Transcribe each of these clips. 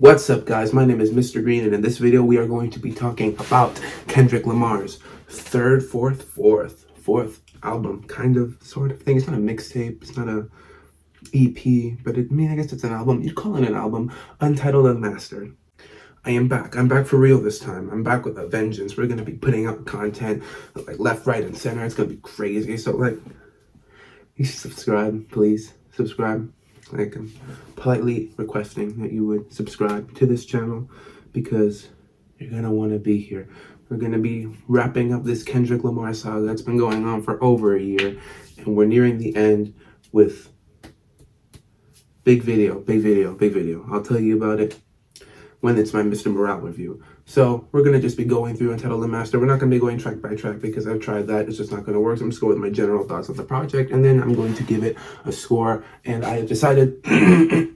What's up, guys? My name is Mr. Green, and in this video we are going to be talking about Kendrick Lamar's fourth album, kind of, sort of thing. It's not a mixtape, it's not a EP, but I guess it's an album. You'd call it an album. Untitled, Unmastered. I am back. I'm back for real this time. I'm back with a vengeance. We're gonna be putting out content like left, right, and center. It's gonna be crazy. So you should subscribe, please. Subscribe. I'm politely requesting that you would subscribe to this channel because you're gonna want to be here. We're gonna be wrapping up this Kendrick Lamar saga that's been going on for over a year, and we're nearing the end with big video. I'll tell you about it when it's my Mr. Morale review. So we're gonna just be going through Untitled and Master. We're not gonna be going track by track because I've tried that. It's just not gonna work. So I'm just going with my general thoughts of the project, and then I'm going to give it a score. And I have decided to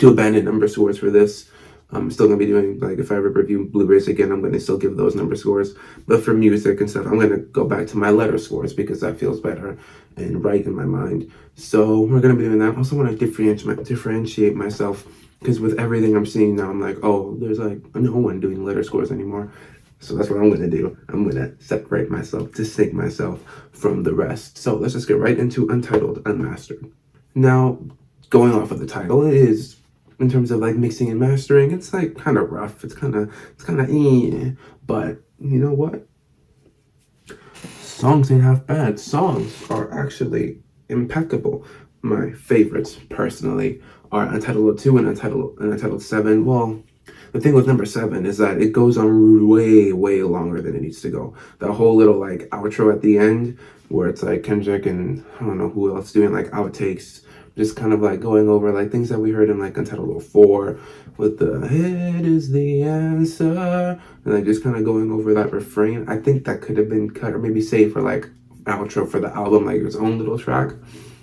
abandon number scores for this. I'm still gonna be doing, like, if I ever review Blu-rays again, I'm gonna still give those number scores. But for music and stuff, I'm gonna go back to my letter scores because that feels better and right in my mind. So we're gonna be doing that. I also want to differentiate myself, because with everything I'm seeing now, I'm like, oh, there's like no one doing letter scores anymore. So that's what I'm gonna do. I'm gonna separate myself, distinct myself from the rest. So let's just get right into Untitled, Unmastered. Now, going off of the title, it is, in terms of like mixing and mastering, it's like kind of rough. It's kind of but you know what? Songs ain't half bad. Songs are actually impeccable. My favorites, personally, are Untitled 2 and Untitled 7. Well, the thing with number 7 is that it goes on way longer than it needs to go. The whole little like outro at the end, where it's like Kendrick and I don't know who else doing like outtakes, just kind of like going over like things that we heard in like Untitled 4 with the "head is the answer," and like just kind of going over that refrain. I think that could have been cut or maybe saved for like outro for the album, like its own little track.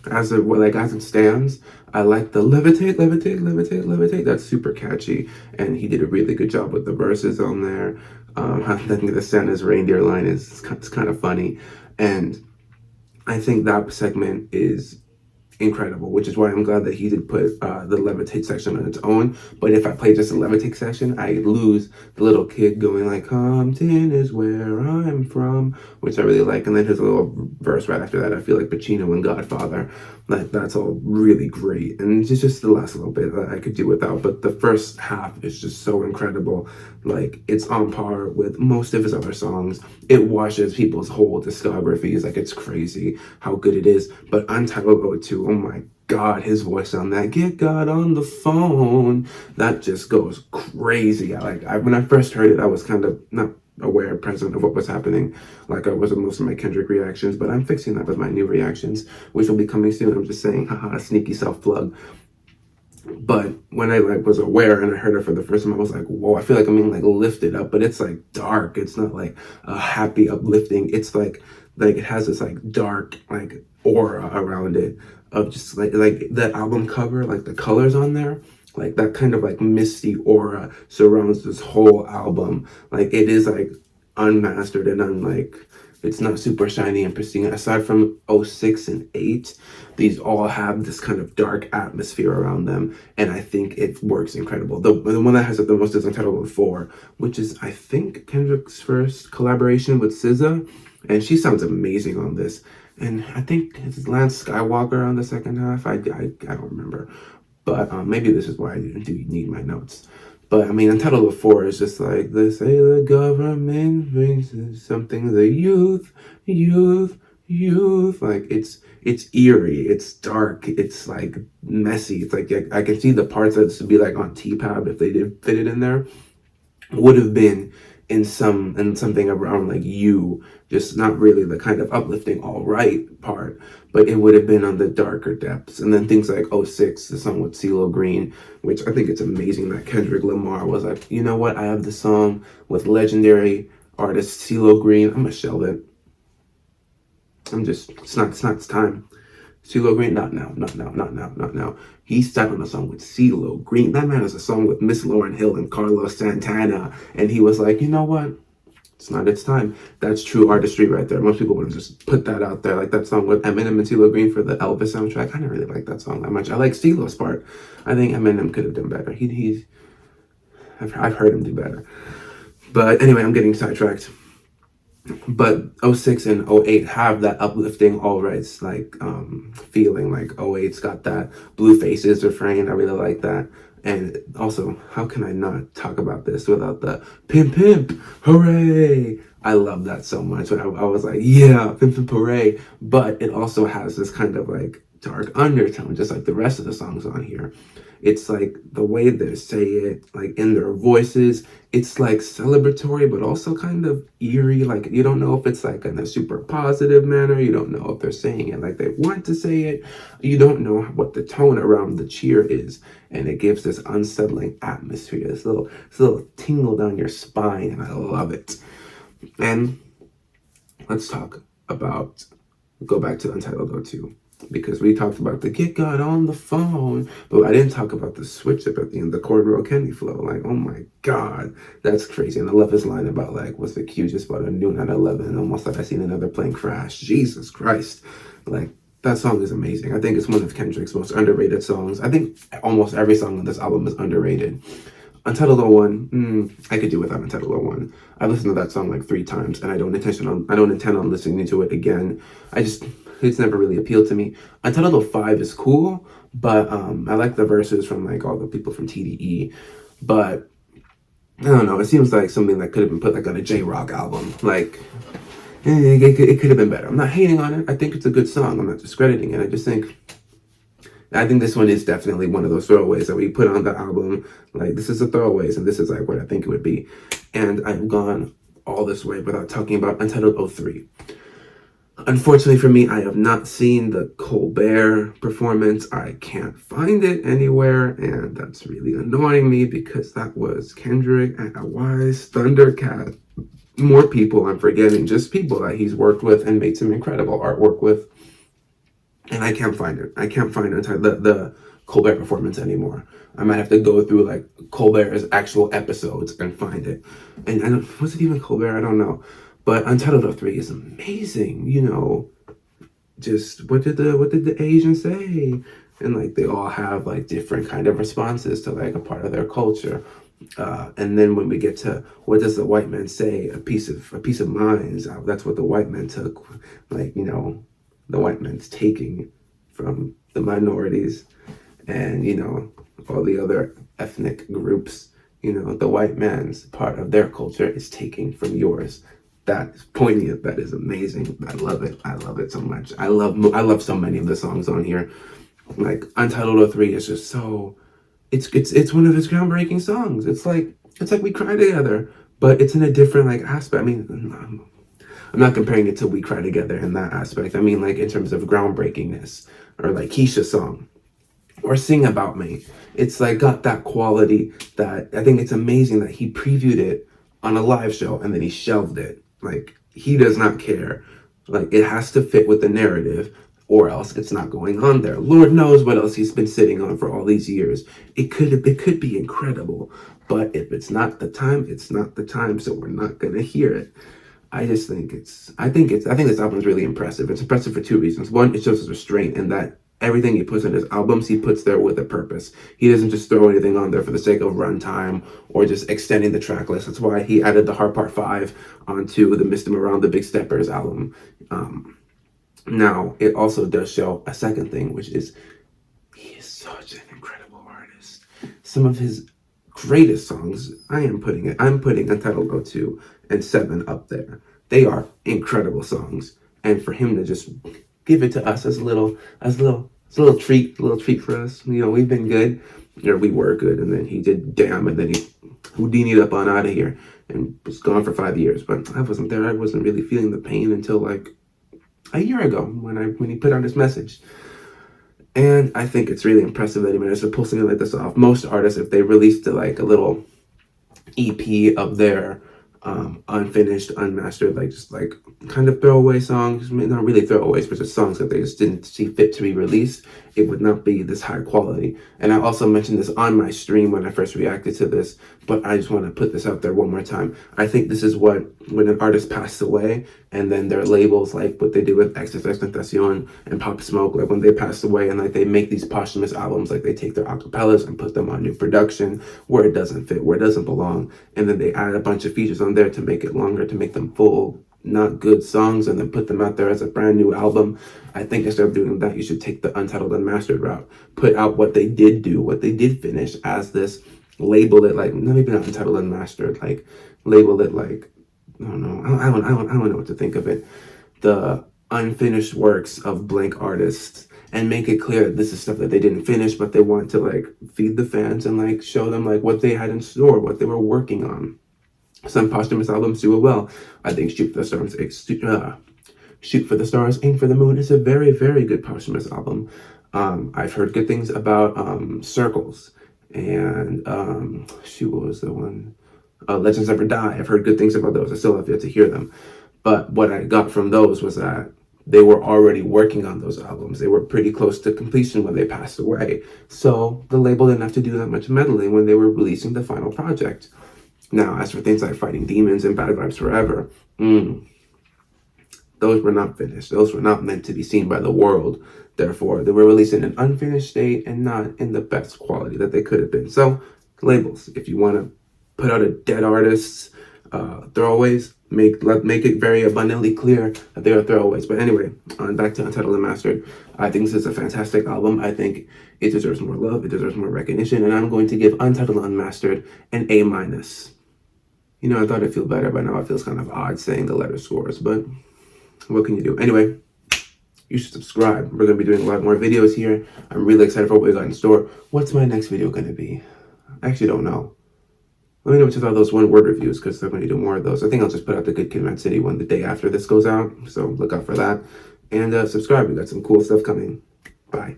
As it stands, I like the levitate. That's super catchy, and he did a really good job with the verses on there. I think the Santa's reindeer line is kind of funny, and I think that segment is incredible, which is why I'm glad that he did put the levitate section on its own. But if I play just a levitate section, I lose the little kid going like, Compton is where I'm from, which I really like. And then his little verse right after that, I feel like Pacino and Godfather, like that's all really great. And it's just the last little bit that I could do without, but the first half is just so incredible. Like, it's on par with most of his other songs. It washes people's whole discographies. Like, it's crazy how good it is. But Untitled 02, oh my God, his voice on that, get God on the phone, that just goes crazy. When I first heard it, I was kind of not aware, present of what was happening, like I was with most of my Kendrick reactions, but I'm fixing that with my new reactions, which will be coming soon. I'm just saying, haha, sneaky self-plug. But when I was aware and I heard it for the first time, I was like, whoa, I feel like I'm being like lifted up, but it's like dark. It's not like a happy uplifting. It's like it has this like dark like aura around it of just like the album cover, like the colors on there, like that kind of like misty aura surrounds this whole album. Like, it is like unmastered and it's not super shiny and pristine. Aside from 06 and 8, these all have this kind of dark atmosphere around them, and I think it works incredible. The one that has it the most is Untitled 4, which is, I think, Kendrick's first collaboration with SZA, and she sounds amazing on this. And I think it's Lance Skywalker on the second half. I don't remember, but maybe this is why I do need my notes. But I mean, Untitled 4 is just like, they say the government brings something, the youth. Like, it's eerie, it's dark, it's like messy. It's like I can see the parts that this would be like on T-Pab if they did fit it in there, would have been in something around like You, just not really the kind of uplifting all right part, but it would have been on the darker depths. And then things like 06, the song with CeeLo Green, which I think it's amazing that Kendrick Lamar was like, you know what, I have the song with legendary artist CeeLo Green, I'm gonna shelve it. It's not time. CeeLo Green, not now. He started on a song with CeeLo Green. That man has a song with Miss Lauryn Hill and Carlos Santana. And he was like, you know what? It's not its time. That's true artistry right there. Most people would have just put that out there, like that song with Eminem and CeeLo Green for the Elvis soundtrack. I didn't really like that song that much. I like CeeLo's part. I think Eminem could have done better. I've heard him do better. But anyway, I'm getting sidetracked. But '06 and '08 have that uplifting all rights like feeling. Like '08's got that Blue Faces refrain. I really like that. And also, how can I not talk about this without the pimp pimp hooray? I love that so much. I was like, yeah, pimp pimp hooray. But it also has this kind of like dark undertone, just like the rest of the songs on here. It's like the way they say it, like in their voices, it's like celebratory, but also kind of eerie. Like you don't know if it's like in a super positive manner. You don't know if they're saying it like they want to say it. You don't know what the tone around the cheer is. And it gives this unsettling atmosphere, this little tingle down your spine, and I love it. And let's go back to Untitled 02. Because we talked about the get God on the phone, but I didn't talk about the switch up at the end, the Cordero Kenny flow. Like, oh my God, that's crazy. And I love his line about like, was the queue just about a noon at 11? Almost like I seen another plane crash. Jesus Christ. Like, that song is amazing. I think it's one of Kendrick's most underrated songs. I think almost every song on this album is underrated. Untitled 01, I could do without Untitled 01. I listened to that song like 3 times, and I don't intend on listening to it again. It's never really appealed to me. Untitled 05 is cool, but I like the verses from like all the people from TDE. But I don't know. It seems like something that could have been put like on a J-Rock album. Like it could have been better. I'm not hating on it. I think it's a good song. I'm not discrediting it. I think this one is definitely one of those throwaways that we put on the album. Like, this is a throwaways, and this is like what I think it would be. And I've gone all this way without talking about Untitled 03. Unfortunately for me, I have not seen the Colbert performance. I can't find it anywhere, and that's really annoying me because that was Kendrick and a wise Thundercat. More people I'm forgetting, just people that he's worked with and made some incredible artwork with. And I can't find it. I can't find the Colbert performance anymore. I might have to go through like Colbert's actual episodes and find it. And was it even Colbert? I don't know. But Untitled 03 is amazing. You know, just what did the Asians say? And like they all have like different kind of responses to like a part of their culture. And then when we get to what does the white man say? A piece of minds. That's what the white man took. Like, you know, the white man's taking from the minorities and, you know, all the other ethnic groups. You know, the white man's part of their culture is taking from yours. That is poignant. That is amazing. I love it. I love it so much. I love so many of the songs on here. Like Untitled 03 is just so. It's one of his groundbreaking songs. It's like We Cry Together, but it's in a different like aspect. I mean, I'm not comparing it to We Cry Together in that aspect. I mean, like in terms of groundbreakingness, or like Keisha's song, or Sing About Me. It's like got that quality that I think it's amazing that he previewed it on a live show and then he shelved it. Like, he does not care. Like, it has to fit with the narrative or else it's not going on there. Lord knows what else he's been sitting on for all these years. It could be incredible, but if it's not the time, it's not the time, so we're not gonna hear it. I think this album is really impressive. It's impressive for 2 reasons. One, it shows his restraint in that everything he puts in his albums, he puts there with a purpose. He doesn't just throw anything on there for the sake of runtime or just extending the track list. That's why he added the Hard Part 5 onto the Missed Him Around the Big Steppers album. Now, it also does show a second thing, which is he is such an incredible artist. Some of his greatest songs, I'm putting Untitled 02 and 7 up there. They are incredible songs. And for him to just give it to us as a little treat for us. You know, we've been good, or we were good, and then he did Damn, and then he Houdini'd up on out of here and was gone for 5 years. But I wasn't there. I wasn't really feeling the pain until like a year ago when he put out his message. And I think it's really impressive that he managed to pull something like this off. Most artists, if they released like a little EP of their unfinished, unmastered, like just like kind of throwaway songs. I mean, not really throwaways, but just songs that they just didn't see fit to be released. It would not be this high quality. And I also mentioned this on my stream when I first reacted to this, but I just want to put this out there one more time. I think this is what, when an artist passed away and then their labels, like what they do with XXXTentacion and Pop Smoke, like when they pass away and like they make these posthumous albums, like they take their acapellas and put them on new production where it doesn't fit, where it doesn't belong, and then they add a bunch of features on there to make it longer, to make them full, not good songs, and then put them out there as a brand new album. I think instead of doing that, you should take the untitled, unmastered route. Put out what they did do, what they did finish as this, label it like, not even untitled, unmastered, like label it like, I don't know, I don't know what to think of it. The unfinished works of blank artists, and make it clear that this is stuff that they didn't finish, but they want to like feed the fans and like show them like what they had in store, what they were working on. Some posthumous albums do it well. I think Shoot for the Stars, Shoot for the Stars, Aim for the Moon is a very, very good posthumous album. I've heard good things about Circles and what was the one? Legends Never Die. I've heard good things about those. I still have yet to hear them. But what I got from those was that they were already working on those albums. They were pretty close to completion when they passed away. So the label didn't have to do that much meddling when they were releasing the final project. Now, as for things like Fighting Demons and Bad Vibes Forever, those were not finished. Those were not meant to be seen by the world. Therefore, they were released in an unfinished state and not in the best quality that they could have been. So, labels, if you want to put out a dead artist's throwaways, make it very abundantly clear that they are throwaways. But anyway, back to Untitled Unmastered. I think this is a fantastic album. I think it deserves more love. It deserves more recognition. And I'm going to give Untitled Unmastered an A-. You know, I thought it'd feel better, but now it feels kind of odd saying the letter scores. But what can you do? Anyway, you should subscribe. We're going to be doing a lot more videos here. I'm really excited for what we got in store. What's my next video going to be? I actually don't know. Let me know what you thought of those one-word reviews, because they're going to do more of those. I think I'll just put out the Good Kid, Mad City one the day after this goes out, so look out for that. And subscribe. We got some cool stuff coming. Bye.